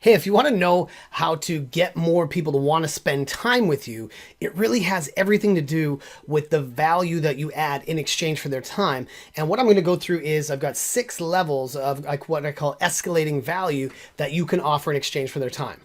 Hey, if you want to know how to get more people to want to spend time with you, it really has everything to do with the value that you add in exchange for their time. And what I'm going to go through is I've got 6 levels of like what I call escalating value that you can offer in exchange for their time.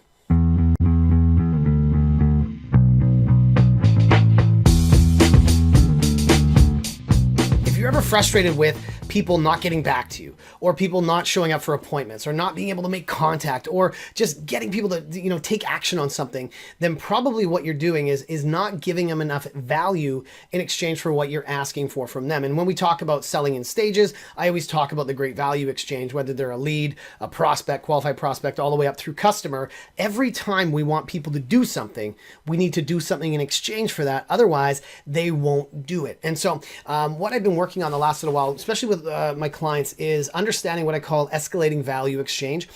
If you're ever frustrated with people not getting back to you, or people not showing up for appointments, or not being able to make contact, or just getting people to take action on something, then probably what you're doing is not giving them enough value in exchange for what you're asking for from them. And when we talk about selling in stages, I always talk about the great value exchange, whether they're a lead, a prospect, qualified prospect, all the way up through customer. Every time we want people to do something, we need to do something in exchange for that. Otherwise, they won't do it. And so what I've been working on the last little while, especially with my clients, is understanding what I call escalating value exchange.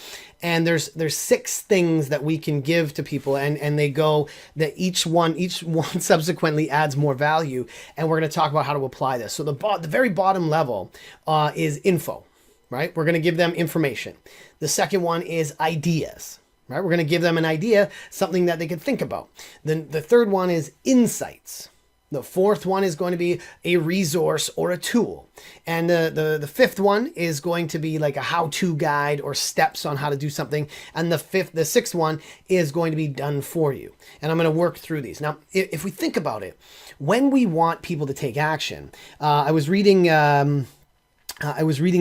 And there's 6 things that we can give to people, and they go that each one subsequently adds more value. And we're going to talk about how to apply this. So the very bottom level is info, right? We're going to give them information. The second one is ideas. Right? We're going to give them an idea, something that they can think about. Then the third one is insights. The fourth one is going to be a resource or a tool. And the fifth one is going to be like a how-to guide or steps on how to do something. And the sixth one is going to be done for you. And I'm going to work through these. Now, if we think about it, when we want people to take action, I was reading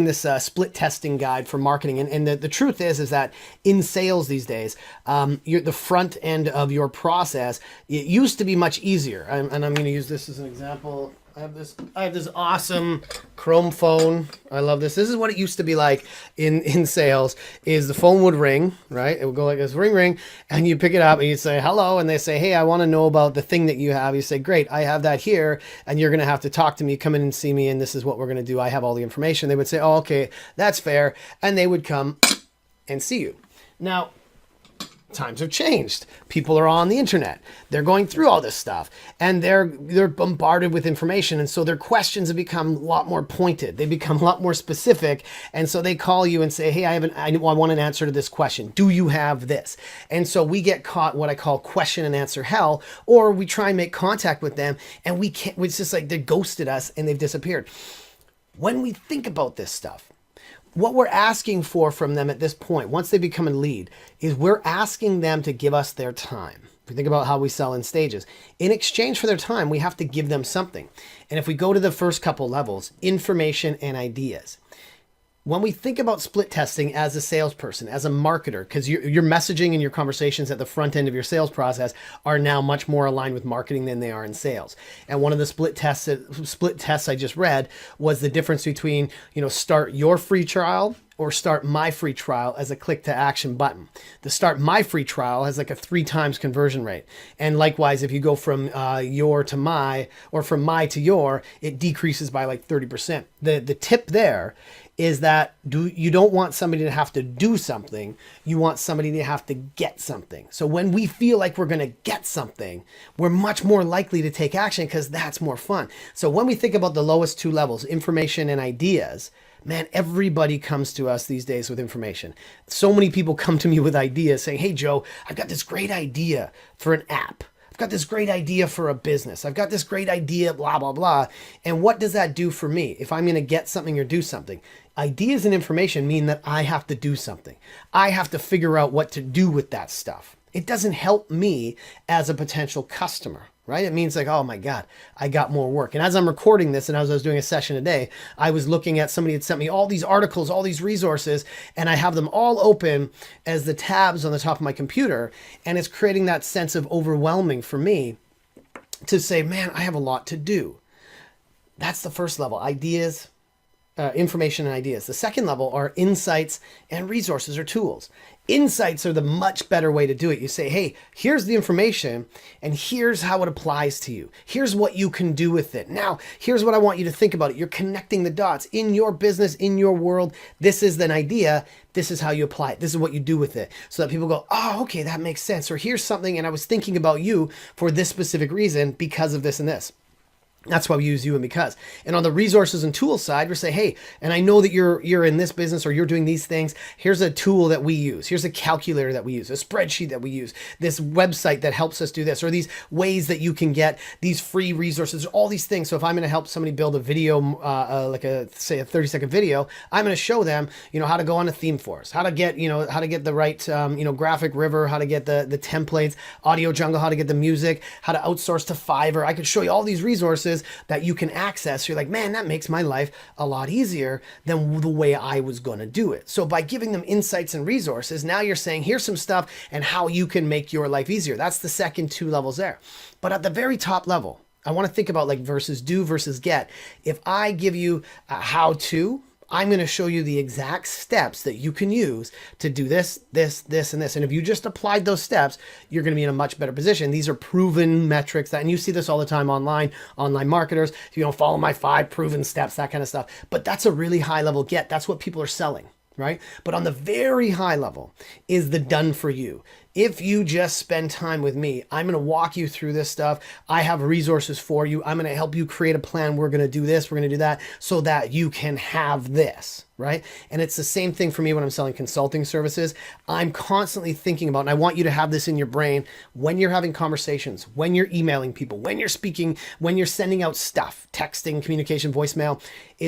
this split testing guide for marketing, and the truth is that in sales these days, the front end of your process, it used to be much easier. And I'm going to use this as an example. I have this awesome Chrome phone. I love this. This is what it used to be like in sales. Is the phone would ring, right? It would go like this, ring, ring, and you pick it up and you say hello, and they say, hey, I want to know about the thing that you have. You say, great, I have that here, and you're going to have to talk to me. Come in and see me, and this is what we're going to do. I have all the information. They would say, oh, okay, that's fair, and they would come and see you. Now, times have changed. People are on the internet. They're going through all this stuff, and they're bombarded with information. And so their questions have become a lot more pointed. They become a lot more specific. And so they call you and say, hey, I want an answer to this question. Do you have this? And so we get caught what I call question and answer hell, or we try and make contact with them, and we can't. It's just like they ghosted us and they've disappeared. When we think about this stuff, what we're asking for from them at this point, once they become a lead, is we're asking them to give us their time. If we think about how we sell in stages, in exchange for their time, we have to give them something. And if we go to the first couple levels, information and ideas. When we think about split testing as a salesperson, as a marketer, because your messaging and your conversations at the front end of your sales process are now much more aligned with marketing than they are in sales. And one of the split tests I just read was the difference between, start your free trial or start my free trial as a click to action button. The start my free trial has like a 3 times conversion rate. And likewise, if you go from your to my, or from my to your, it decreases by like 30%. The tip there is that you don't want somebody to have to do something. You want somebody to have to get something. So when we feel like we're going to get something, we're much more likely to take action because that's more fun. So when we think about the lowest 2 levels, information and ideas, man, everybody comes to us these days with information. So many people come to me with ideas saying, hey, Joe, I've got this great idea for an app. I've got this great idea for a business. I've got this great idea, blah, blah, blah. And what does that do for me if I'm going to get something or do something? Ideas and information mean that I have to do something. I have to figure out what to do with that stuff. It doesn't help me as a potential customer, right? It means like, oh my God, I got more work. And as I'm recording this and as I was doing a session today, I was looking at somebody had sent me all these articles, all these resources, and I have them all open as the tabs on the top of my computer. And it's creating that sense of overwhelming for me to say, man, I have a lot to do. That's the first level, ideas, information and ideas. The second level are insights and resources or tools. Insights are the much better way to do it. You say, hey, here's the information and here's how it applies to you. Here's what you can do with it. Now, here's what I want you to think about it. You're connecting the dots in your business, in your world. This is an idea. This is how you apply it. This is what you do with it. So that people go, oh, okay, that makes sense. Or here's something and I was thinking about you for this specific reason because of this and this. That's why we use you and because. And on the resources and tools side, we say, hey, and I know that you're in this business or you're doing these things. Here's a tool that we use. Here's a calculator that we use, a spreadsheet that we use, this website that helps us do this, or these ways that you can get these free resources, all these things. So if I'm going to help somebody build a video, like say a 30-second video, I'm going to show them, how to go on a theme force, how to get the right, graphic river, how to get the templates, audio jungle, how to get the music, how to outsource to Fiverr. I could show you all these resources that you can access. You're like, man, that makes my life a lot easier than the way I was going to do it. So by giving them insights and resources, now you're saying, here's some stuff and how you can make your life easier. That's the second 2 levels there. But at the very top level, I want to think about like versus do versus get. If I give you a how to, I'm going to show you the exact steps that you can use to do this, this, this, and this. And if you just applied those steps, you're going to be in a much better position. These are proven metrics and you see this all the time online marketers, follow my 5 proven steps, that kind of stuff. But that's a really high level get. That's what people are selling, right? But on the very high level is the done for you. If you just spend time with me, I'm going to walk you through this stuff. I have resources for you. I'm going to help you create a plan. We're going to do this. We're going to do that so that you can have this, right? And it's the same thing for me when I'm selling consulting services. I'm constantly thinking about, and I want you to have this in your brain when you're having conversations, when you're emailing people, when you're speaking, when you're sending out stuff, texting, communication, voicemail,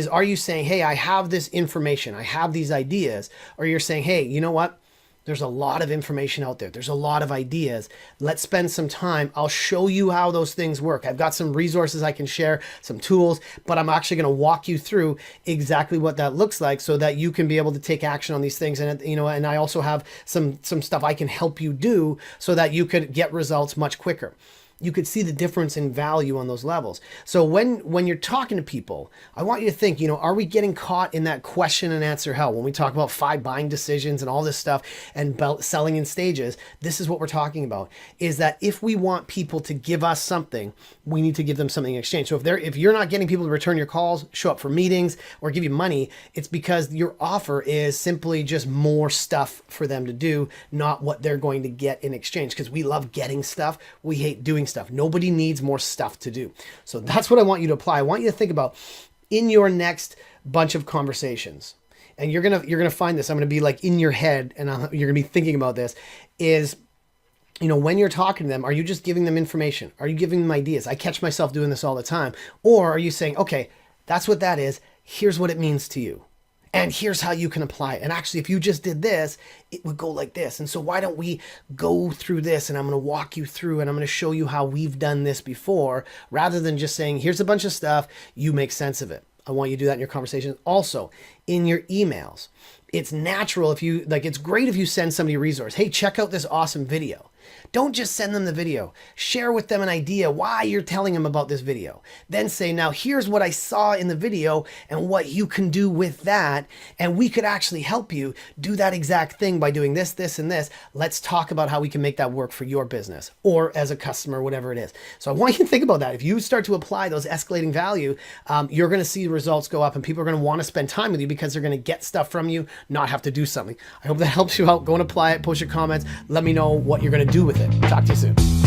are you saying, hey, I have this information, I have these ideas, or you're saying, hey, you know what? There's a lot of information out there. There's a lot of ideas. Let's spend some time. I'll show you how those things work. I've got some resources I can share, some tools, but I'm actually going to walk you through exactly what that looks like so that you can be able to take action on these things. And, and I also have some stuff I can help you do so that you could get results much quicker. You could see the difference in value on those levels. So when you're talking to people, I want you to think, are we getting caught in that question and answer hell? When we talk about 5 buying decisions and all this stuff and selling in stages, this is what we're talking about, is that if we want people to give us something, we need to give them something in exchange. So if you're not getting people to return your calls, show up for meetings, or give you money, it's because your offer is simply just more stuff for them to do, not what they're going to get in exchange. Because we love getting stuff. We hate doing stuff. Nobody needs more stuff to do. So that's what I want you to apply. I want you to think about in your next bunch of conversations. And you're gonna find this. I'm gonna be like in your head, and you're gonna be thinking about this. Is when you're talking to them, are you just giving them information? Are you giving them ideas? I catch myself doing this all the time. Or are you saying, okay, that's what that is. Here's what it means to you. And here's how you can apply it. And actually, if you just did this, it would go like this. And so why don't we go through this, and I'm going to walk you through, and I'm going to show you how we've done this before, rather than just saying, here's a bunch of stuff, you make sense of it. I want you to do that in your conversations. Also, in your emails, it's natural it's great if you send somebody a resource. Hey, check out this awesome video. Don't just send them the video. Share with them an idea why you're telling them about this video. Then say, now here's what I saw in the video and what you can do with that. And we could actually help you do that exact thing by doing this, this, and this. Let's talk about how we can make that work for your business or as a customer, whatever it is. So I want you to think about that. If you start to apply those escalating value, you're going to see the results go up, and people are going to want to spend time with you because they're going to get stuff from you, not have to do something. I hope that helps you out. Go and apply it. Post your comments. Let me know what you're going to do with it. Talk to you soon.